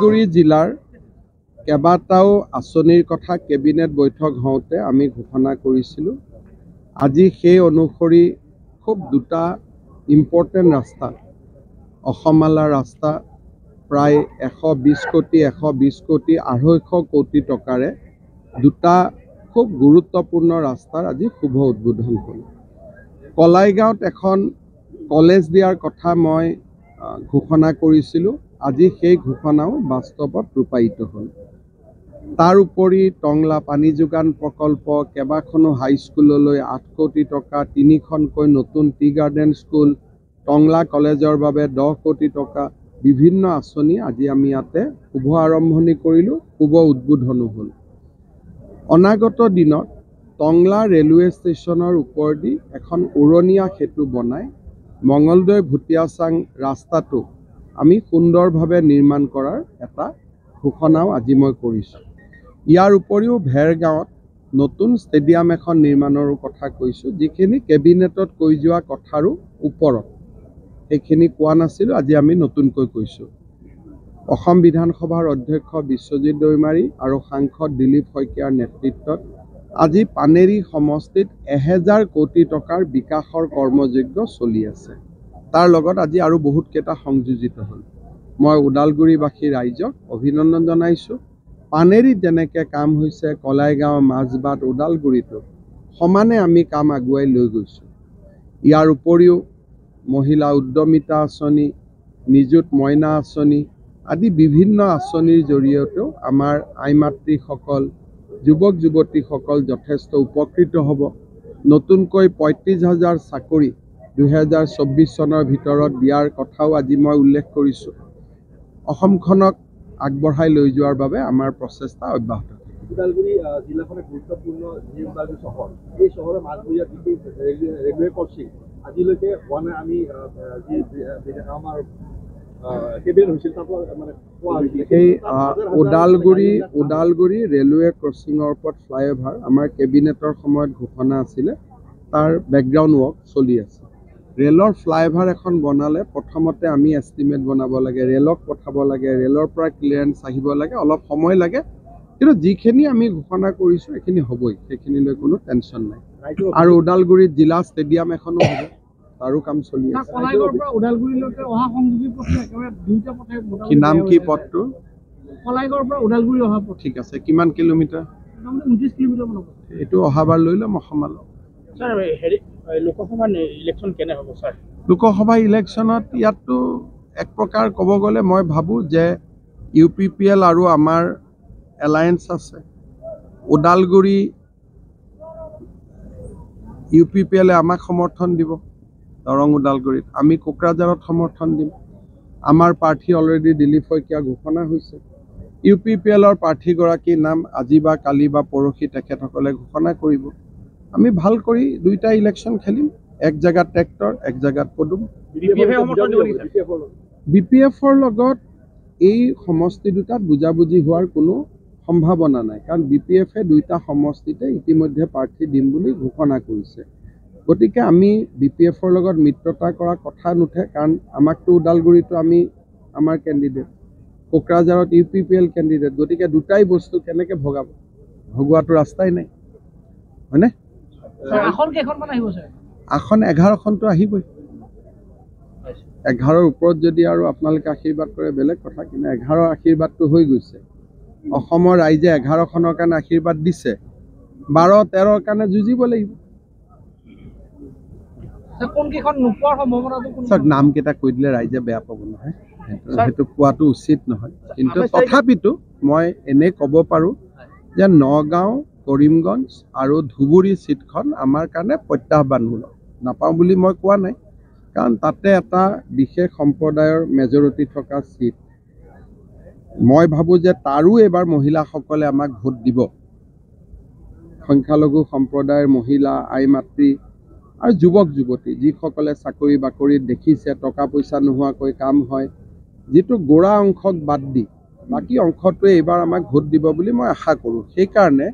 ওদালগুৰি জিলাৰ কেইবাটাও আঁচনিৰ কথা কেবিনেট বৈঠক হওঁতে আমি ঘোষণা কৰিছিলোঁ। আজি সেই অনুসৰি খুব দুটা ইম্পৰ্টেণ্ট ৰাস্তা, অসমালা ৰাস্তা প্ৰায় 120 কোটি 250 কোটি টকাৰে দুটা খুব গুৰুত্বপূৰ্ণ ৰাস্তাৰ আজি শুভ উদ্বোধন হ'ল। কলাইগাঁৱত এখন কলেজ দিয়াৰ কথা মই ঘোষণা কৰিছিলোঁ। আজি সেই ঘোষণাও বাস্তৱত ৰূপায়িত হ'ল। তাৰ উপৰি টংলা পানী যোগান প্ৰকল্প, কেইবাখনো হাইস্কুললৈ 8 কোটি টকা, 3খনকৈ নতুন টি গাৰ্ডেন স্কুল, টংলা কলেজৰ বাবে 10 কোটি টকা, বিভিন্ন আঁচনি আজি আমি ইয়াতে শুভ আৰম্ভণি কৰিলোঁ, শুভ উদ্বোধনো হ'ল। অনাগত দিনত টংলা ৰেলৱে ষ্টেচনৰ ওপৰেদি এখন উৰণীয়া সেতু বনাই মঙলদৈ ভুটিয়াচাং ৰাস্তাটো আমি সুন্দৰভাৱে নিৰ্মাণ কৰাৰ এটা ঘোষণাও আজি মই কৰিছোঁ। ইয়াৰ উপৰিও ভেৰগাঁৱত নতুন ষ্টেডিয়াম এখন নিৰ্মাণৰো কথা কৈছোঁ, যিখিনি কেবিনেটত কৈ যোৱা কথাৰো ওপৰত, সেইখিনি কোৱা নাছিলোঁ, আজি আমি নতুনকৈ কৈছোঁ। অসম বিধানসভাৰ অধ্যক্ষ বিশ্বজিৎ দৈমাৰী আৰু সাংসদ দিলীপ শইকীয়াৰ নেতৃত্বত আজি পানেৰী সমষ্টিত 1000 কোটি টকাৰ বিকাশৰ কৰ্মযজ্ঞ চলি আছে। তাৰ লগত আজি আৰু বহুত কেইটা সংযোজিত হ'ল। মই ওদালগুৰিবাসী ৰাইজক অভিনন্দন জনাইছোঁ। পানেৰীত যেনেকৈ কাম হৈছে, কলাইগাঁও, মাজবাট, ওদালগুৰিতো সমানে আমি কাম আগুৱাই লৈ গৈছোঁ। ইয়াৰ উপৰিও মহিলা উদ্যমিতা আঁচনি, নিযুত মইনা আঁচনি আদি বিভিন্ন আঁচনিৰ জৰিয়তেও আমাৰ আই মাতৃসকল, যুৱক যুৱতীসকল যথেষ্ট উপকৃত হ'ব। নতুনকৈ 35,000 চাকৰি 2024 চনৰ ভিতৰত দিয়াৰ কথাও আজি মই উল্লেখ কৰিছোঁ। অসমখনক আগবঢ়াই লৈ যোৱাৰ বাবে আমাৰ প্ৰচেষ্টা অব্যাহত থাকিব। ওদালগুৰি জিলাখন এক গুৰুত্বপূৰ্ণ ওদালগুৰি চহৰ, এই চহৰৰ মাজমজিয়াত ৰেলৱে ক্ৰছিং আজিলৈকে হোৱা নাই। আমি আমাৰ কেবিনেট হৈছিল তাতো মানে সেই ওদালগুৰি ৰেলৱে ক্ৰছিঙৰ ওপৰত ফ্লাইঅভাৰ আমাৰ কেবিনেটৰ সময়ত ঘোষণা আছিলে, তাৰ বেকগ্ৰাউণ্ড ৱৰ্ক চলি আছে। ৰেলৰ ফ্লাইঅভাৰ এখন বনালে প্ৰথমতে আমি এষ্টিমেট বনাব লাগে, ৰেলক পঠাব লাগে, ৰেলৰ পৰা ক্লিয়াৰেঞ্চ আহিব লাগে, অলপ সময় লাগে, কিন্তু যিখিনি আমি ঘোষণা কৰিছোঁ সেইখিনি হ'বই, সেইখিনিলৈ কোনো টেনশ্যন নাই। আৰু ওদালগুৰিত জিলা ষ্টেডিয়াম এখনো হ'ব, তাৰো কাম চলি আছে। কি নাম, কি পথটো? ঠিক আছে, কিমান কিলোমিটাৰ? 29 কিলোমিটাৰ মান হ'ব। এইটো অহাবাৰ লৈ ল'ম অসমালৈ। লোকসভা ইলেকশ্যন কেনে হ'ব ছাৰ? লোকসভা ইলেকশ্যনত ইয়াততো এক প্ৰকাৰ ক'ব গ'লে মই ভাবোঁ যে UPPL আৰু আমাৰ এলায়েন্স আছে। ওদালগুৰি UPPL আমাক সমৰ্থন দিব, দৰং ওদালগুৰিত আমি কোকৰাঝাৰত সমৰ্থন দিম। আমাৰ প্ৰাৰ্থী অলৰেডি দিলীপ শইকীয়া ঘোষণা হৈছে। UPPLৰ প্ৰাৰ্থীগৰাকীৰ নাম আজি বা কালি বা পৰহি তেখেতসকলে ঘোষণা কৰিব। আমি ভাল কৰি দুইটা ইলেকশ্যন খেলিম, এক জেগাত ট্ৰেক্টৰ, এক জেগাত পদুম। BPFৰ লগত এই সমষ্টি দুটাত বুজাবুজি হোৱাৰ কোনো সম্ভাৱনা নাই, কাৰণ BPFে দুইটা সমষ্টিতে ইতিমধ্যে প্ৰাৰ্থী দিম বুলি ঘোষণা কৰিছে। গতিকে আমি BPFৰ লগত মিত্ৰতা কৰাৰ কথা নুঠে, কাৰণ আমাকতো ওদালগুৰিতো আমি আমাৰ কেণ্ডিডেট, কোকৰাঝাৰত UPPL কেণ্ডিডেট, গতিকে দুটাই বস্তু কেনেকৈ ভগোৱাটো ৰাস্তাই নাই, হয়নে? আসন 11খনটো আহিবই। 11ৰ ওপৰত যদি আৰু আপোনালোকে আশীৰ্বাদ কৰে বেলেগ কথা, কিন্তু 11ৰ আশীৰ্বাদটো হৈ গৈছে। অসমৰ ৰাইজে 11খনৰ কাৰণে আশীৰ্বাদ দিছে, 12-13ৰ কাৰণে যুঁজিব লাগিব। নামকেইটা কৈ দিলে ৰাইজে বেয়া পাব নহয়, সেইটো কোৱাটো উচিত নহয়। কিন্তু তথাপিতো মই এনেই ক'ব পাৰোঁ যে নগাঁও, কৰিমগঞ্জ আৰু ধুবুৰী ছিটখন আমাৰ কাৰণে প্ৰত্যাহ্বানমূলক। নাপাওঁ বুলি মই কোৱা নাই, কাৰণ তাতে এটা বিশেষ সম্প্ৰদায়ৰ মেজৰিটি থকা ছিট। মই ভাবোঁ যে তাৰো এইবাৰ মহিলাসকলে আমাক ভোট দিব। সংখ্যালঘু সম্প্ৰদায়ৰ মহিলা, আই মাতৃ আৰু যুৱক যুৱতী যিসকলে চাকৰি বাকৰিত দেখিছে টকা পইচা নোহোৱাকৈ কাম হয়, যিটো গোড়া অংশক বাদ দি বাকী অংশটোৱে এইবাৰ আমাক ভোট দিব বুলি মই আশা কৰোঁ। সেইকাৰণে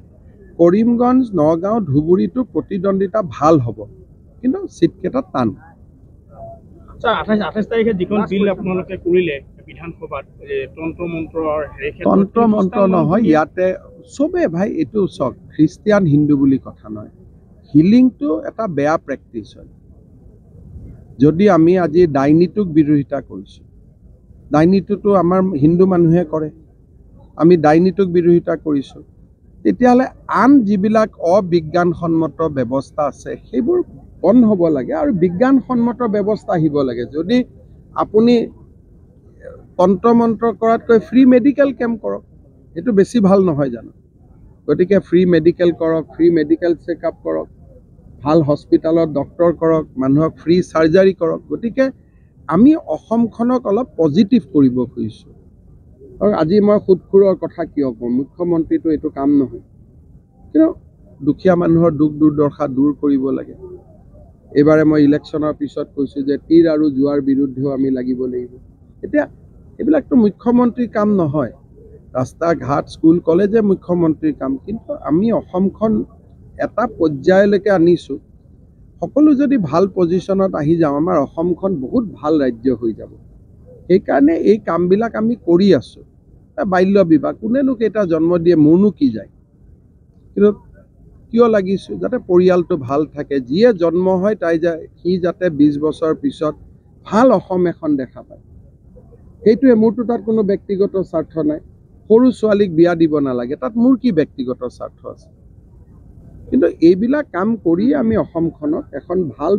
কৰিমগঞ্জ, নগাঁও, ধুবুৰীটো প্ৰতিদ্বন্দ্বিতা ভাল হ'ব, কিন্তু ছিটকেইটা টান। 28 তাৰিখে যিখন বিল আপোনালোকে কৰিলে বিধানসভাত তন্ত্ৰ মন্ত্ৰৰ তন্ত্ৰ মন্ত্ৰ নহয়, ইয়াতে চবে ভাই এইটো চাওক, খ্ৰীষ্টিয়ান হিন্দু বুলি কথা নহয়, হিলিংটো এটা বেয়া প্ৰেক্টিচ হয়। যদি আমি আজি ডাইনীটোক বিৰোধিতা কৰিছোঁ, ডাইনীটোতো আমাৰ হিন্দু মানুহে কৰে, আমি ডাইনীটোক বিৰোধিতা কৰিছোঁ, তেতিয়াহ'লে আন যিবিলাক অবিজ্ঞানসন্মত ব্যৱস্থা আছে সেইবোৰ বন্ধ হ'ব লাগে আৰু বিজ্ঞানসন্মত ব্যৱস্থা আহিব লাগে। যদি আপুনি তন্ত্ৰ মন্ত্ৰ কৰাতকৈ ফ্ৰী মেডিকেল কেম্প কৰক, সেইটো বেছি ভাল নহয় জানো? গতিকে ফ্ৰী মেডিকেল কৰক, ফ্ৰী মেডিকেল চেকআপ কৰক, ভাল হস্পিটেলত ডক্টৰ কৰক, মানুহক ফ্ৰী চাৰ্জাৰী কৰক। গতিকে আমি অসমখনক অলপ পজিটিভ কৰিব খুজিছোঁ। আৰু আজি মই সুদখোৰৰ কথা কিয় কওঁ, মুখ্যমন্ত্ৰীটো এইটো কাম নহয়, কিন্তু দুখীয়া মানুহৰ দুখ দুৰ্দশা দূৰ কৰিব লাগে। এইবাৰে মই ইলেকশ্যনৰ পিছত কৈছোঁ যে তীৰ আৰু জোৱাৰ বিৰুদ্ধেও আমি লাগিব লাগিব। এতিয়া এইবিলাকতো মুখ্যমন্ত্ৰীৰ কাম নহয়, ৰাস্তা ঘাট স্কুল কলেজে মুখ্যমন্ত্ৰীৰ কাম, কিন্তু আমি অসমখন এটা পৰ্যায়লৈকে আনিছোঁ। সকলো যদি ভাল পজিশ্যনত আহি যাওঁ, আমাৰ অসমখন বহুত ভাল ৰাজ্য হৈ যাব। সেইকাৰণে এই কামবিলাক আমি কৰি আছোঁ। বাল্য বিবাহ কোনেনো কেইটা জন্ম দিয়ে, মোৰনো কি যায়, কিন্তু কিয় লাগিছোঁ যাতে পৰিয়ালটো ভাল থাকে, যিয়ে জন্ম হয় সি যাতে 20 বছৰ পিছত ভাল অসম এখন দেখা পায়, সেইটোৱে। মোৰতো তাত কোনো ব্যক্তিগত স্বাৰ্থ নাই। সৰু ছোৱালীক বিয়া দিব নালাগে, তাত মোৰ কি ব্যক্তিগত স্বাৰ্থ আছে? কিন্তু এইবিলাক কাম কৰি আমি অসমখনক এখন ভাল